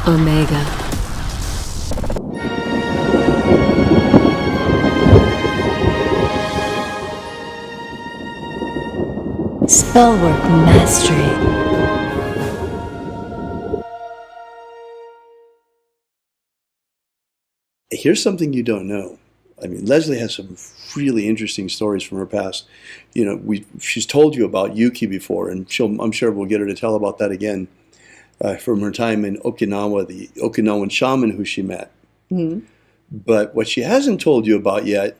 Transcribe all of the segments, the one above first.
Omega. Spellwork Mastery. Here's something you don't know. I mean, Leslie has some really interesting stories from her past. You know, she's told you about Yuki before, and I'm sure we'll get her to tell about that again from her time in Okinawa, the Okinawan shaman who she met. Mm-hmm. But what she hasn't told you about yet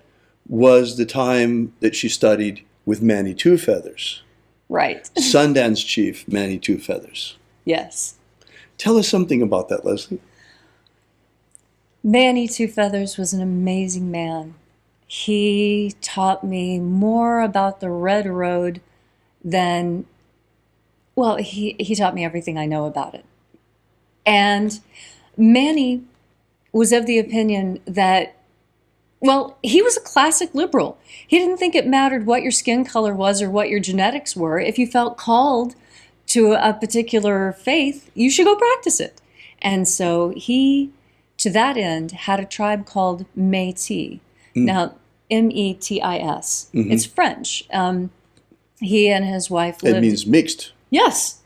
was the time that she studied with Manny Two Feathers. Right. Sundance Chief Manny Two Feathers. Yes. Tell us something about that, Leslie. Manny Two Feathers was an amazing man. He taught me more about the Red Road than, well, he taught me everything I know about it. And Manny was of the opinion that, well, he was a classic liberal. He didn't think it mattered what your skin color was or what your genetics were. If you felt called to a particular faith, you should go practice it. And so he, to that end, had a tribe called Métis. Now, M-E-T-I-S. Mm-hmm. It's French. He and his wife lived... It means mixed. Yes.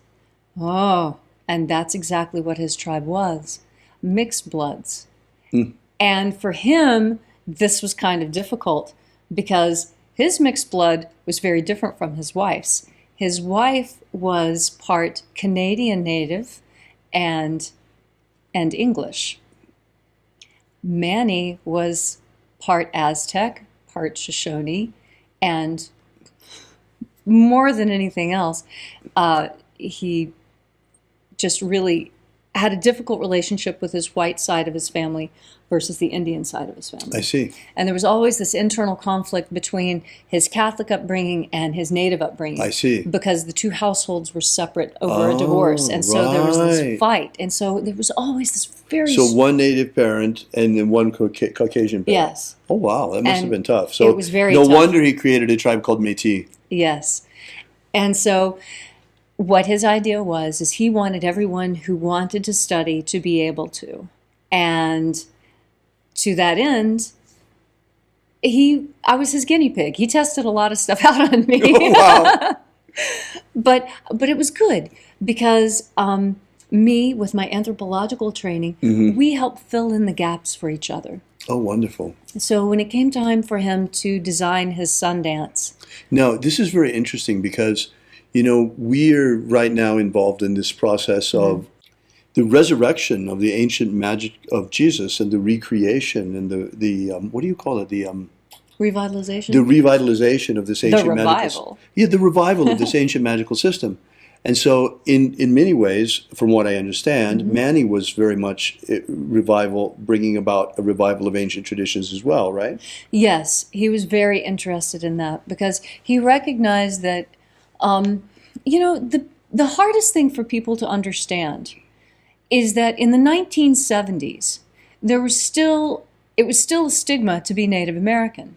Oh, and that's exactly what his tribe was. Mixed bloods. And for him, this was kind of difficult because his mixed blood was very different from his wife's. His wife was part Canadian native and English. Manny was part Aztec, part Shoshone, and more than anything else, he just really had a difficult relationship with his white side of his family versus the Indian side of his family. I see. And there was always this internal conflict between his Catholic upbringing and his native upbringing. I see. Because the two households were separate over a divorce. And so there was this right. fight. And so there was always this very... So one native parent and then one Caucasian parent. Yes. Oh, wow. That must have And been tough. So it was very no tough. wonder he created a tribe called Métis. Yes. And so what his idea was is he wanted everyone who wanted to study to be able to. And to that end, I was his guinea pig. He tested a lot of stuff out on me. Oh, wow. But it was good because me, with my anthropological training, we helped fill in the gaps for each other. Oh, wonderful. So when it came time for him to design his Sundance. Now, this is very interesting because, you know, we're right now involved in this process of the resurrection of the ancient magic of Jesus and the recreation and the what do you call it? The Revitalization? The revitalization of this ancient magical... revival. Yeah, the revival of this ancient magical system. And so in many ways, from what I understand, Manny was very much bringing about a revival of ancient traditions as well, right? Yes, he was very interested in that because he recognized that, you know, the hardest thing for people to understand is that in the 1970s, it was still a stigma to be Native American.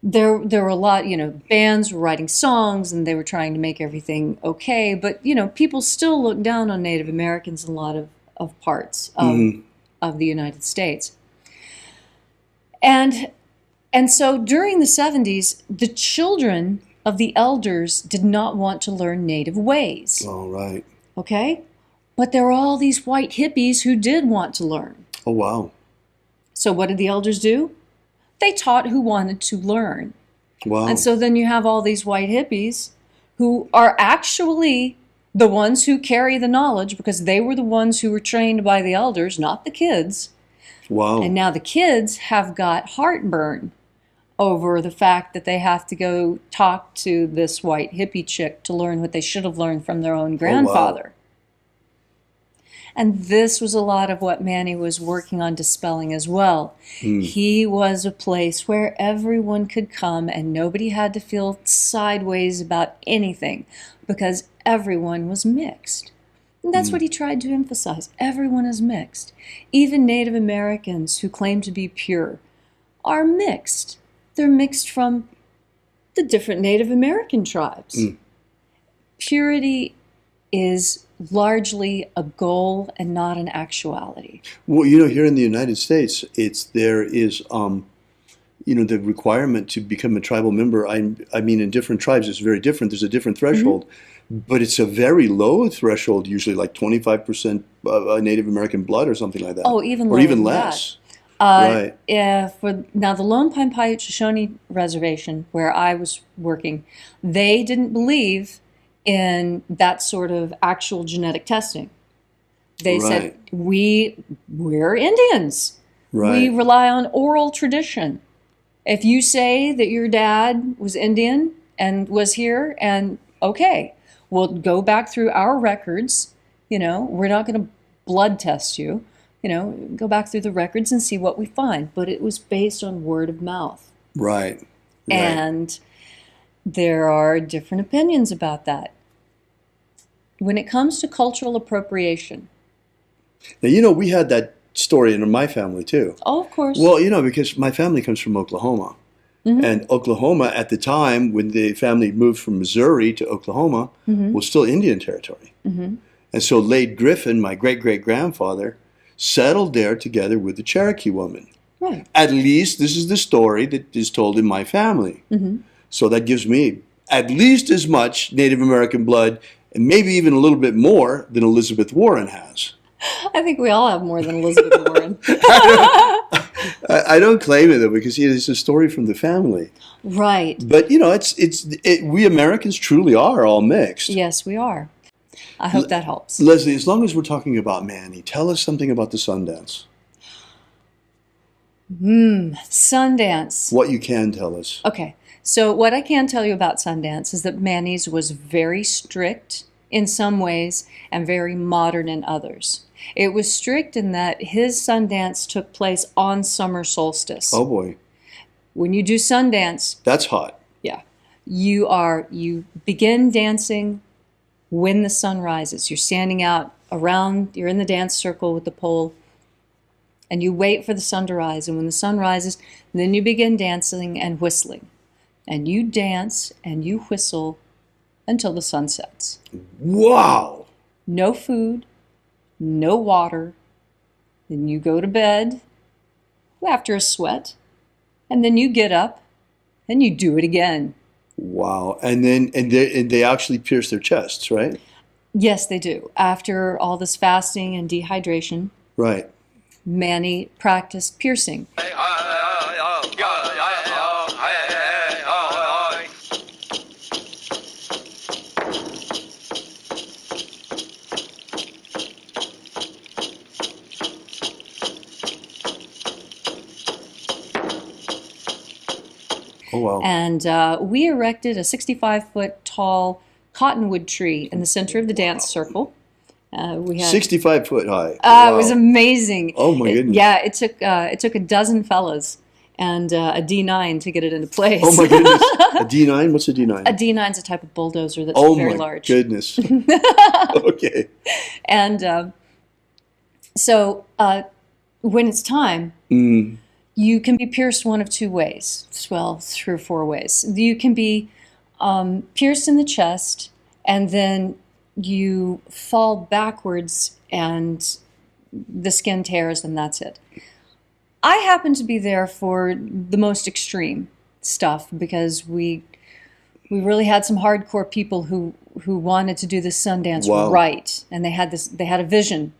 There were a lot, you know, bands were writing songs and they were trying to make everything okay, but, you know, people still look down on Native Americans in a lot of parts of the United States. And so during the 70s, the children of the elders did not want to learn Native ways. All right. Okay? But there were all these white hippies who did want to learn. Oh, wow. So what did the elders do? They taught who wanted to learn. Wow. And so then you have all these white hippies who are actually the ones who carry the knowledge because they were the ones who were trained by the elders, not the kids. Wow. And now the kids have got heartburn over the fact that they have to go talk to this white hippie chick to learn what they should have learned from their own grandfather. Oh, wow. And this was a lot of what Manny was working on dispelling as well. He was a place where everyone could come and nobody had to feel sideways about anything because everyone was mixed. And that's what he tried to emphasize. Everyone is mixed. Even Native Americans who claim to be pure are mixed. They're mixed from the different Native American tribes. Purity is largely a goal and not an actuality. Well, here in the United States, there is the requirement to become a tribal member. I mean, in different tribes, it's very different. There's a different threshold, but it's a very low threshold, usually like 25% Native American blood or something like that. Oh, even or lower even than less. that. Right. Now, the Lone Pine Paiute Shoshone Reservation, where I was working, they didn't believe in that sort of actual genetic testing. They said, we're Indians. Right. We rely on oral tradition. If you say that your dad was Indian and was here, and okay, we'll go back through our records. We're not going to blood test you. Go back through the records and see what we find. But it was based on word of mouth. Right. And there are different opinions about that. When it comes to cultural appropriation. Now, we had that story in my family too. Oh, of course. Well, because my family comes from Oklahoma. And Oklahoma at the time when the family moved from Missouri to Oklahoma was still Indian territory. And so late Griffin, my great-great-grandfather, settled there together with the Cherokee woman. Right. At least this is the story that is told in my family. So that gives me at least as much Native American blood and maybe even a little bit more than Elizabeth Warren has. I think we all have more than Elizabeth Warren. I don't claim it though, because it's a story from the family. Right. But we Americans truly are all mixed. Yes, we are. I hope that helps. Leslie, as long as we're talking about Manny, tell us something about the Sundance. Sundance. What you can tell us. Okay. So what I can tell you about Sundance is that Manny's was very strict in some ways and very modern in others. It was strict in that his Sundance took place on summer solstice. Oh boy. When you do Sundance, that's hot. Yeah. You begin dancing when the sun rises. You're standing out around, you're in the dance circle with the pole, and you wait for the sun to rise. And when the sun rises, then you begin dancing and whistling. And you dance and you whistle until the sun sets. Wow. No food, no water. Then you go to bed after a sweat. And then you get up and you do it again. Wow. And then they actually pierce their chests, right? Yes, they do. After all this fasting and dehydration, right, Manny practiced piercing. Oh, wow. And we erected a 65-foot tall cottonwood tree in the center of the dance circle. We had 65 foot high. Wow. It was amazing. Oh my goodness. It took a dozen fellas and a D9 to get it into place. Oh my goodness. A D9? What's a D9? A D9 is a type of bulldozer that's very large. Oh my goodness. Okay. And so when it's time, you can be pierced one of two ways. Well, 3 or 4 ways. You can be pierced in the chest, and then you fall backwards and the skin tears, and that's it. I happen to be there for the most extreme stuff because we really had some hardcore people who wanted to do this Sundance right, and they had a vision.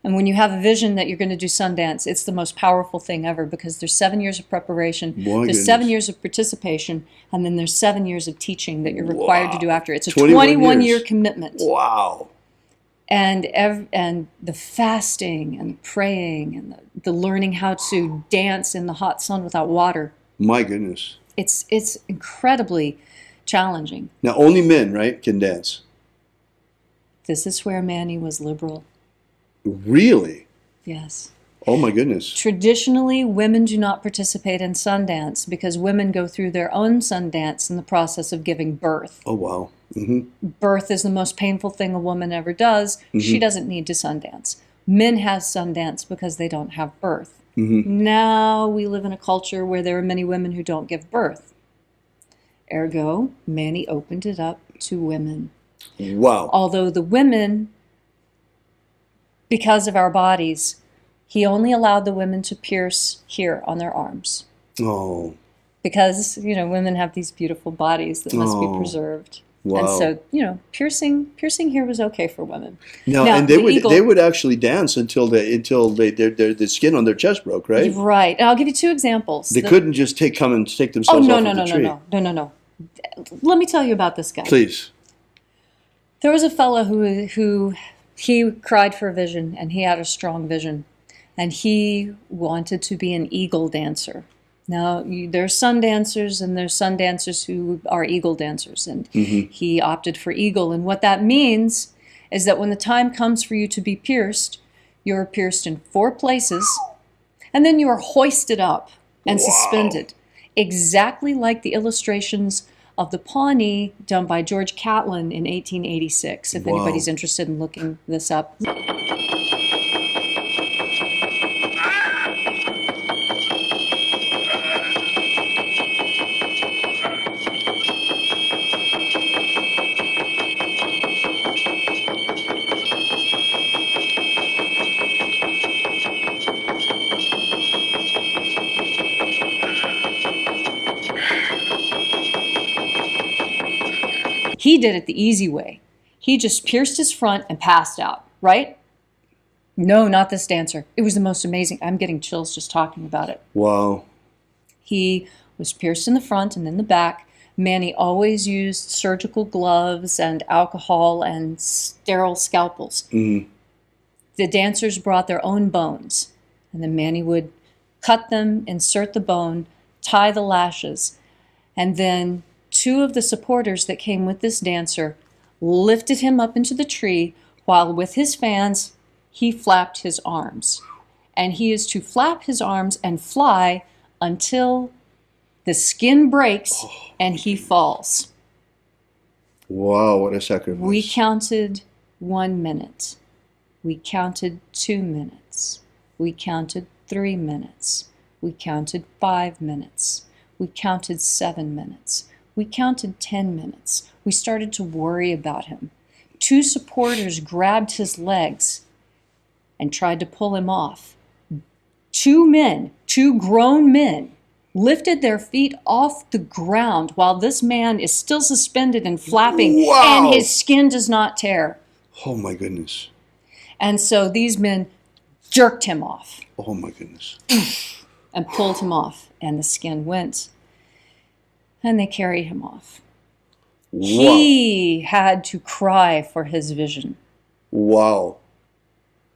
And when you have a vision that you're going to do Sundance, it's the most powerful thing ever because there's 7 years of preparation, there's 7 years of participation, and then there's 7 years of teaching that you're required to do after. It's a 21-year commitment. Wow. And the fasting and the praying and the learning how to dance in the hot sun without water. My goodness. It's incredibly challenging. Now, only men, right, can dance? This is where Manny was liberal. Really? Yes. Oh my goodness. Traditionally, women do not participate in Sundance because women go through their own Sundance in the process of giving birth. Oh, wow. Mm-hmm. Birth is the most painful thing a woman ever does. Mm-hmm. She doesn't need to Sundance. Men have Sundance because they don't have birth. Mm-hmm. Now we live in a culture where there are many women who don't give birth. Ergo, Manny opened it up to women. Wow. Although the women because of our bodies, he only allowed the women to pierce here on their arms. Oh. Because, women have these beautiful bodies that must be Oh. preserved. Wow. And so, piercing here was okay for women. Now, and they would actually dance until the skin on their chest broke, right? Right. And I'll give you two examples. They couldn't just take themselves off of the tree. No. Let me tell you about this guy. Please. There was a fellow who he cried for a vision, and he had a strong vision, and he wanted to be an eagle dancer. Now, there's sun dancers, and there's sun dancers who are eagle dancers, and he opted for eagle. And what that means is that when the time comes for you to be pierced, you're pierced in 4 places, and then you are hoisted up and suspended, exactly like the illustrations of the Pawnee done by George Catlin in 1886, if anybody's interested in looking this up. He did it the easy way. He just pierced his front and passed out, right? No, not this dancer. It was the most amazing. I'm getting chills just talking about it. Wow. He was pierced in the front and in the back. Manny always used surgical gloves and alcohol and sterile scalpels. The dancers brought their own bones, and then Manny would cut them, insert the bone, tie the lashes, and then 2 of the supporters that came with this dancer lifted him up into the tree while with his fans he flapped his arms. And he is to flap his arms and fly until the skin breaks and he falls. Wow, what a sacrifice. We counted 1 minute. We counted 2 minutes. We counted 3 minutes. We counted 5 minutes. We counted 7 minutes. We counted 10 minutes. We started to worry about him. 2 supporters grabbed his legs and tried to pull him off. 2 men, 2 grown men, lifted their feet off the ground while this man is still suspended and flapping, and his skin does not tear. Oh my goodness. And so these men jerked him off. Oh my goodness. And pulled him off, and the skin went. And they carried him off. Wow. He had to cry for his vision. Wow.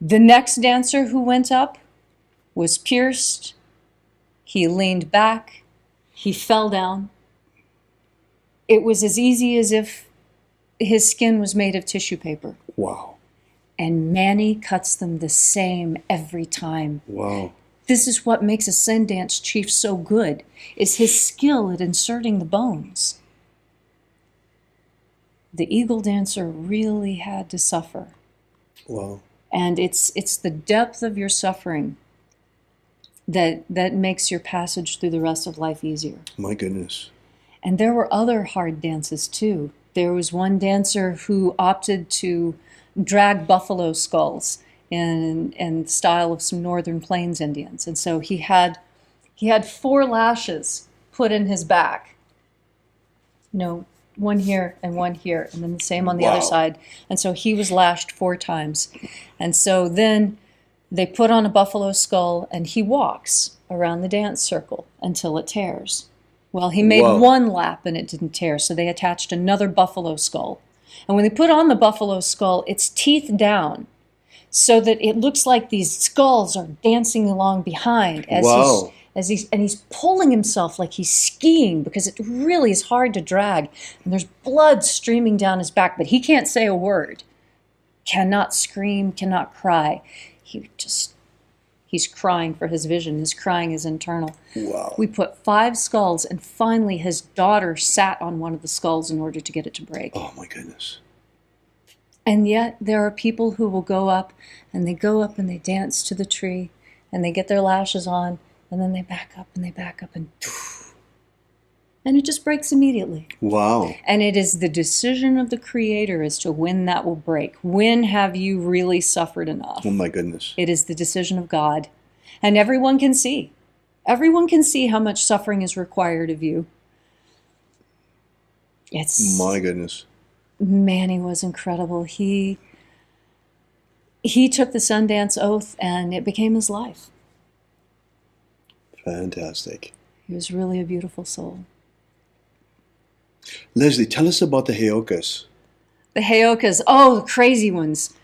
The next dancer who went up was pierced. He leaned back. He fell down. It was as easy as if his skin was made of tissue paper. Wow. And Manny cuts them the same every time. Wow. This is what makes a sun dance chief so good, is his skill at inserting the bones. The eagle dancer really had to suffer. Wow. And it's the depth of your suffering that makes your passage through the rest of life easier. My goodness. And there were other hard dances too. There was one dancer who opted to drag buffalo skulls in the style of some Northern Plains Indians. And so he had 4 lashes put in his back. One here, and then the same on the other side. And so he was lashed 4 times. And so then they put on a buffalo skull, and he walks around the dance circle until it tears. Well, he made 1 lap and it didn't tear, so they attached another buffalo skull. And when they put on the buffalo skull, it's teeth down, so that it looks like these skulls are dancing along behind as he's pulling himself like he's skiing, because it really is hard to drag. And there's blood streaming down his back, but he can't say a word. Cannot scream, cannot cry. He's crying for his vision. His crying is internal. Wow. We put 5 skulls, and finally his daughter sat on one of the skulls in order to get it to break. Oh my goodness. And yet there are people who will go up and they dance to the tree, and they get their lashes on, and then they back up and And it just breaks immediately. Wow. And it is the decision of the Creator as to when that will break. When have you really suffered enough? Oh my goodness. It is the decision of God. And everyone can see. Everyone can see how much suffering is required of you. My goodness. Manny was incredible. He took the Sundance Oath and it became his life. Fantastic. He was really a beautiful soul. Leslie, tell us about the Heyokas. The Heyokas, oh, the crazy ones.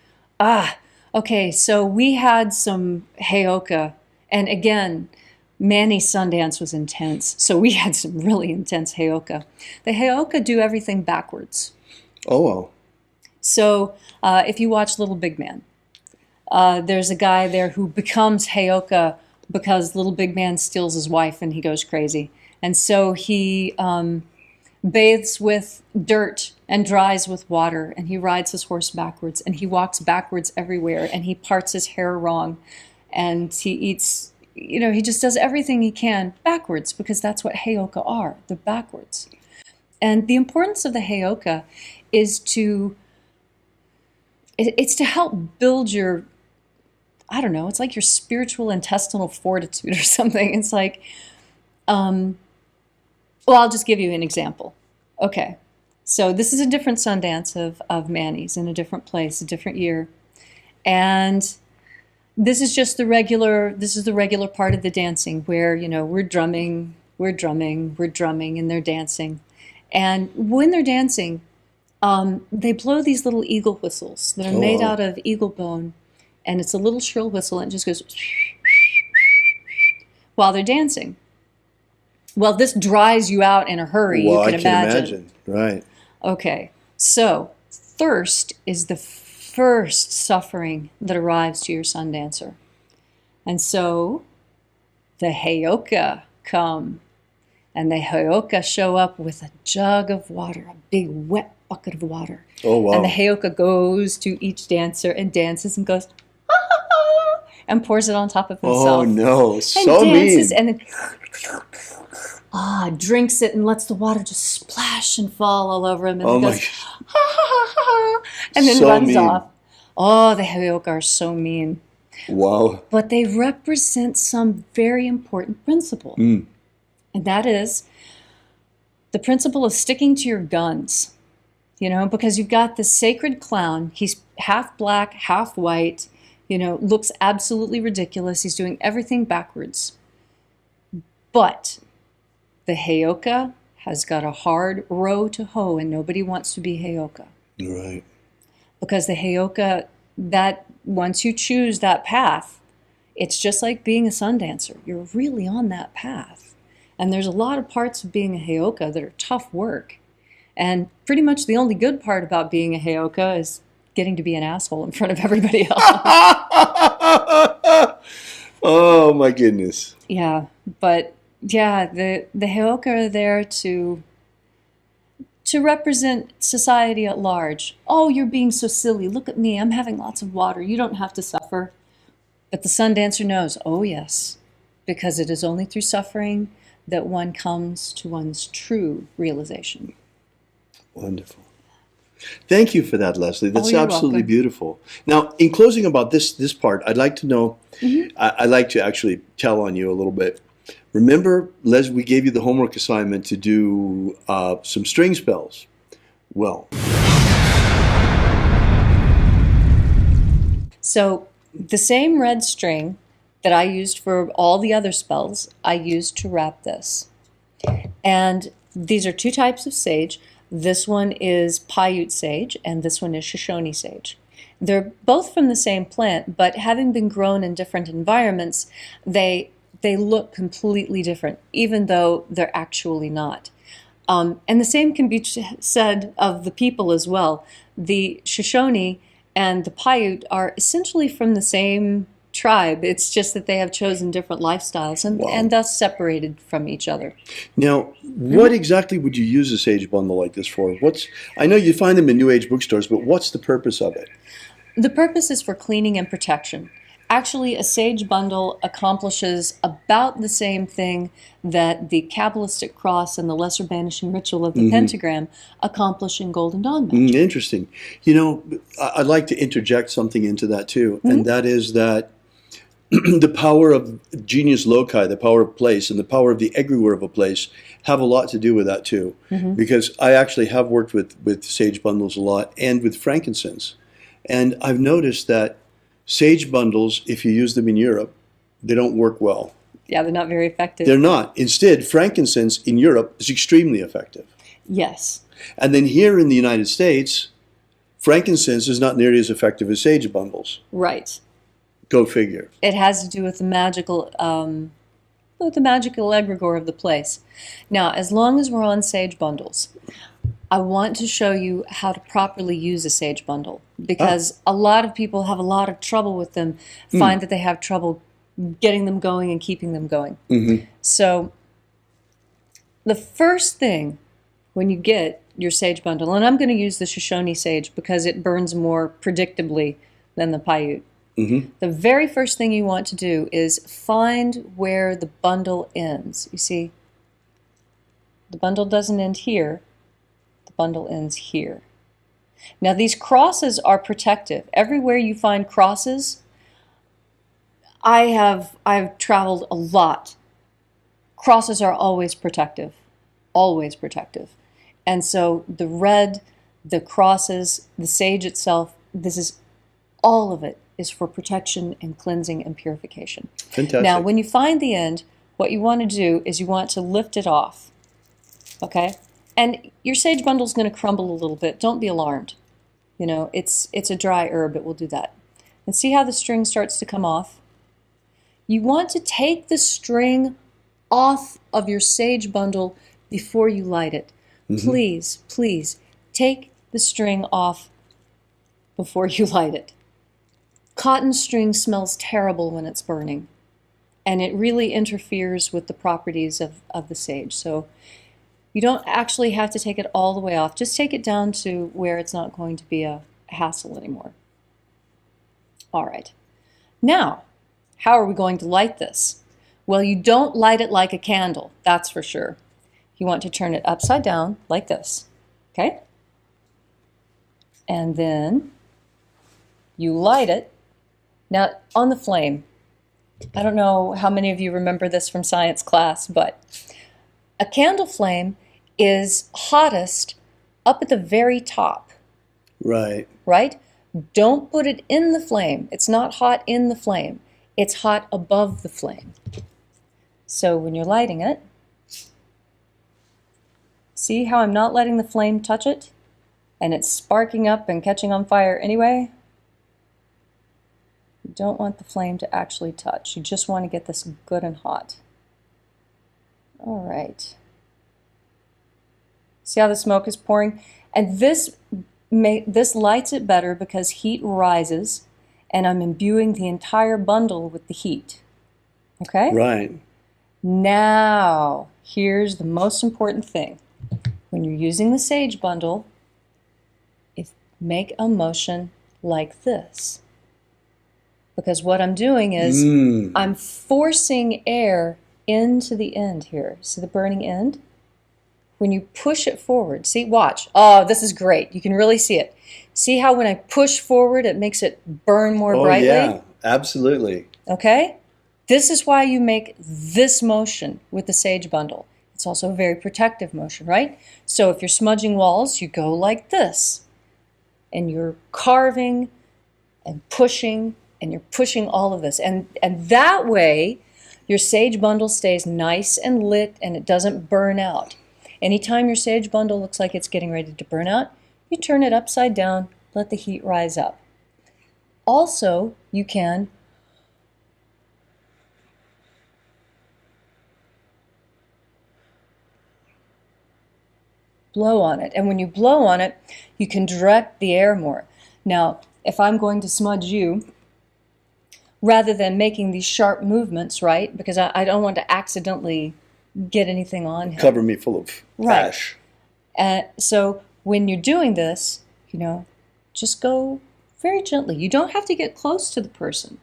Okay, so we had some Heyoka, and again, Manny's Sundance was intense, so we had some really intense Heyoka. The Heyoka do everything backwards. Oh, wow. So if you watch Little Big Man, there's a guy there who becomes Heyoka because Little Big Man steals his wife and he goes crazy. And so he bathes with dirt and dries with water, and he rides his horse backwards, and he walks backwards everywhere, and he parts his hair wrong, and he eats, he just does everything he can backwards, because that's what Heyoka are. They're backwards. And the importance of the Heyoka is to help build your, I don't know, it's like your spiritual intestinal fortitude or something. It's like, well, I'll just give you an example. Okay, so this is a different Sundance of Manny's in a different place, a different year. And this is just the regular part of the dancing where, we're drumming, and they're dancing. And when they're dancing, they blow these little eagle whistles that are made out of eagle bone. And it's a little shrill whistle, and it just goes while they're dancing. Well, this dries you out in a hurry, you can imagine. Right. Okay, so thirst is the first suffering that arrives to your Sundancer. And so the Heyoka come, and the Heyoka show up with a jug of water, a big wet bucket of water. Oh, wow. And the Heyoka goes to each dancer and dances and goes, and pours it on top of himself. Oh, no. So and dances mean. and then drinks it and lets the water just splash and fall all over him. And then goes, ha, ha, ha, ha, and then So runs mean. off. Oh, the Heyoka are so mean. Wow. But they represent some very important principle. And that is the principle of sticking to your guns. Because you've got the sacred clown. He's half black, half white, looks absolutely ridiculous. He's doing everything backwards. But the Heyoka has got a hard row to hoe, and nobody wants to be Heyoka. Right. Because the Heyoka, that once you choose that path, it's just like being a Sundancer. You're really on that path. And there's a lot of parts of being a Heyoka that are tough work. And pretty much the only good part about being a Heyoka is getting to be an asshole in front of everybody else. Oh, my goodness. Yeah, but yeah, the Heyoka are there to represent society at large. Oh, you're being so silly. Look at me. I'm having lots of water. You don't have to suffer. But the Sundancer knows, oh yes, because it is only through suffering that one comes to one's true realization. Wonderful. Thank you for that, Leslie. That's you're absolutely welcome. beautiful. Now, in closing about this part, I'd like to know, I'd like to actually tell on you a little bit. Remember, Les, we gave you the homework assignment to do some string spells. Well. So the same red string that I used for all the other spells, I used to wrap this. And these are two types of sage. This one is Paiute sage, and this one is Shoshone sage. They're both from the same plant, but having been grown in different environments, they look completely different, even though they're actually not. And the same can be said of the people as well. The Shoshone and the Paiute are essentially from the same tribe. It's just that they have chosen different lifestyles and thus separated from each other. Now, what exactly would you use a sage bundle like this for? I know you find them in New Age bookstores, but what's the purpose of it? The purpose is for cleaning and protection. Actually, a sage bundle accomplishes about the same thing that the Kabbalistic cross and the lesser banishing ritual of the pentagram accomplish in Golden Dawn magic. Interesting. You know, I'd like to interject something into that too, and that is that the power of genius loci, the power of place, and the power of the egregore of a place have a lot to do with that too. Because I actually have worked with sage bundles a lot and with frankincense. And I've noticed that sage bundles, if you use them in Europe, they don't work well. Yeah, they're not very effective. They're not. Instead, frankincense in Europe is extremely effective. Yes. And then here in the United States, frankincense is not nearly as effective as sage bundles. Right. Go figure. It has to do with the magical egregore of the place. Now, as long as we're on sage bundles, I want to show you how to properly use a sage bundle, because a lot of people have a lot of trouble with them, find that they have trouble getting them going and keeping them going. So the first thing when you get your sage bundle, and I'm going to use the Shoshone sage because it burns more predictably than the Paiute. The very first thing you want to do is find where the bundle ends. You see, the bundle doesn't end here. The bundle ends here. Now, these crosses are protective. Everywhere you find crosses, I've traveled a lot. Crosses are always protective. Always protective. And so the red, the crosses, the sage itself, this is all of it is for protection and cleansing and purification. Fantastic. Now, when you find the end, what you want to do is you want to lift it off. Okay? And your sage bundle is going to crumble a little bit. Don't be alarmed. You know, it's a dry herb. It will do that. And see how the string starts to come off? You want to take the string off of your sage bundle before you light it. Please, please, take the string off before you light it. Cotton string smells terrible when it's burning, and it really interferes with the properties of the sage. So you don't actually have to take it all the way off. Just take it down to where it's not going to be a hassle anymore. All right. Now, how are we going to light this? Well, you don't light it like a candle, that's for sure. You want to turn it upside down like this, okay? And then you light it. Now, on the flame, I don't know how many of you remember this from science class, but a candle flame is hottest up at the very top. Right. Right? Don't put it in the flame. It's not hot in the flame. It's hot above the flame. So when you're lighting it, see how I'm not letting the flame touch it? And it's sparking up and catching on fire anyway? You don't want the flame to actually touch. You just want to get this good and hot. All right. See how the smoke is pouring? And this lights it better because heat rises, and I'm imbuing the entire bundle with the heat. Okay? Right. Now, here's the most important thing. When you're using the sage bundle, make a motion like this. Because what I'm doing is I'm forcing air into the end here. See the burning end? When you push it forward, see, watch. Oh, this is great. You can really see it. See how when I push forward, it makes it burn more brightly? Oh, yeah, absolutely. Okay? This is why you make this motion with the sage bundle. It's also a very protective motion, right? So if you're smudging walls, you go like this. And you're carving and you're pushing all of this. And that way, your sage bundle stays nice and lit and it doesn't burn out. Anytime your sage bundle looks like it's getting ready to burn out, you turn it upside down, let the heat rise up. Also, you can blow on it. And when you blow on it, you can direct the air more. Now, if I'm going to smudge you, rather than making these sharp movements, right, because I don't want to accidentally get anything on him. Cover me full of ash. So when you're doing this, you know, just go very gently. You don't have to get close to the person.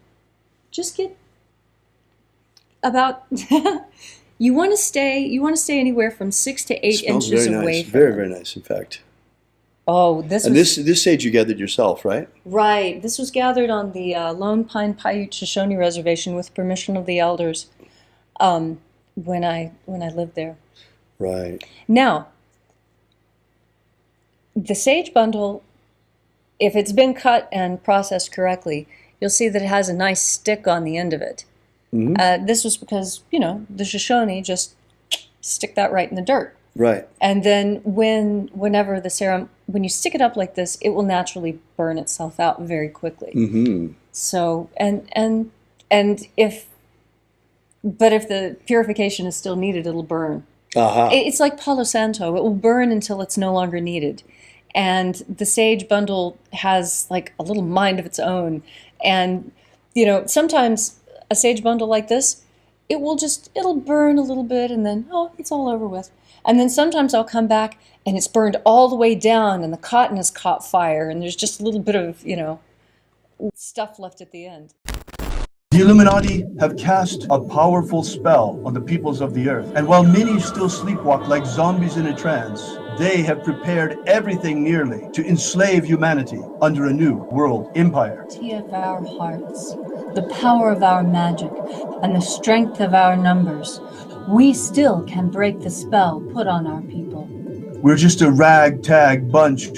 just get about. You want to stay anywhere from 6 to 8 Smells inches very away nice. from Very, them. very nice, in fact. Oh, And this sage you gathered yourself, right? right. This was gathered on the Lone Pine Paiute Shoshone Reservation with permission of the elders when I lived there. Right. Now, the sage bundle, if it's been cut and processed correctly, you'll see that it has a nice stick on the end of it. Mm-hmm. This was because, the Shoshone just stick that right in the dirt. Right. And then whenever the serum, when you stick it up like this, it will naturally burn itself out very quickly. Mm-hmm. So, and if the purification is still needed, it'll burn. Aha. It's like Palo Santo. It will burn until it's no longer needed. And the sage bundle has like a little mind of its own. And, sometimes a sage bundle like this, it'll burn a little bit and then, it's all over with. And then sometimes I'll come back and it's burned all the way down and the cotton has caught fire and there's just a little bit of, stuff left at the end. The Illuminati have cast a powerful spell on the peoples of the earth. And while many still sleepwalk like zombies in a trance, they have prepared everything nearly to enslave humanity under a new world empire. Of our hearts, the power of our magic, and the strength of our numbers, we still can break the spell put on our people. We're just a ragtag bunch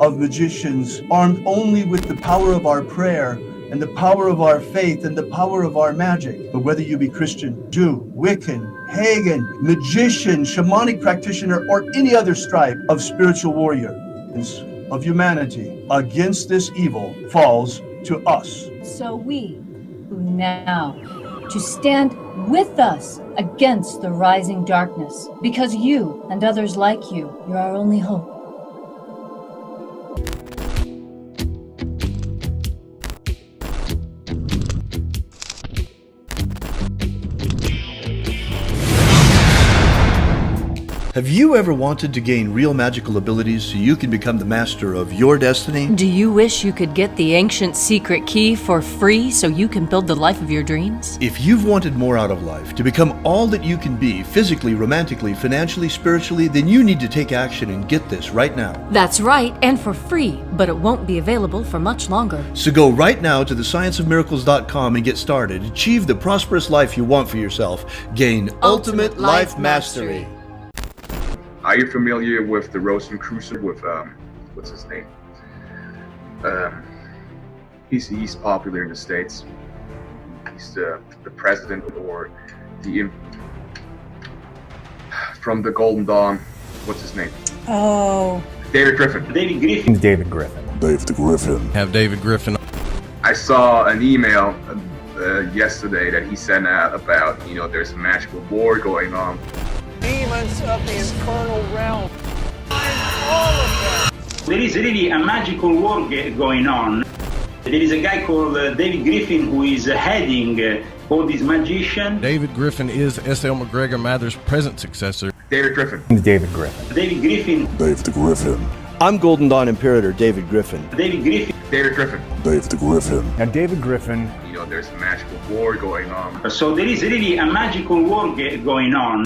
of magicians armed only with the power of our prayer and the power of our faith and the power of our magic. But whether you be Christian, Jew, Wiccan, pagan, magician, shamanic practitioner, or any other stripe of spiritual warrior of humanity, against this evil falls to us. So we, who now, to stand with us against the rising darkness, because you and others like you, you're our only hope. Have you ever wanted to gain real magical abilities so you can become the master of your destiny? Do you wish you could get the ancient secret key for free so you can build the life of your dreams? If you've wanted more out of life, to become all that you can be, physically, romantically, financially, spiritually, then you need to take action and get this right now. That's right, and for free, but it won't be available for much longer. So go right now to thescienceofmiracles.com and get started. Achieve the prosperous life you want for yourself. Gain ultimate life mastery. Are you familiar with the Rosicrucian with what's his name? He's popular in the States. He's the president or the from the Golden Dawn. What's his name? Oh. David Griffin. David Griffin. David Griffin. David Griffin. Have David Griffin. I saw an email yesterday that he sent out about there's a magical war going on. Demons of the infernal realm. All of them. There is really a magical war going on. There is a guy called David Griffin who is heading all these magicians. David Griffin is S.L. McGregor Mather's present successor. David Griffin. David Griffin. David Griffin. David Griffin. I'm Golden Dawn Imperator David Griffin. David Griffin. David Griffin. David Griffin. Now David Griffin. There's a magical war going on. So there is really a magical war going on.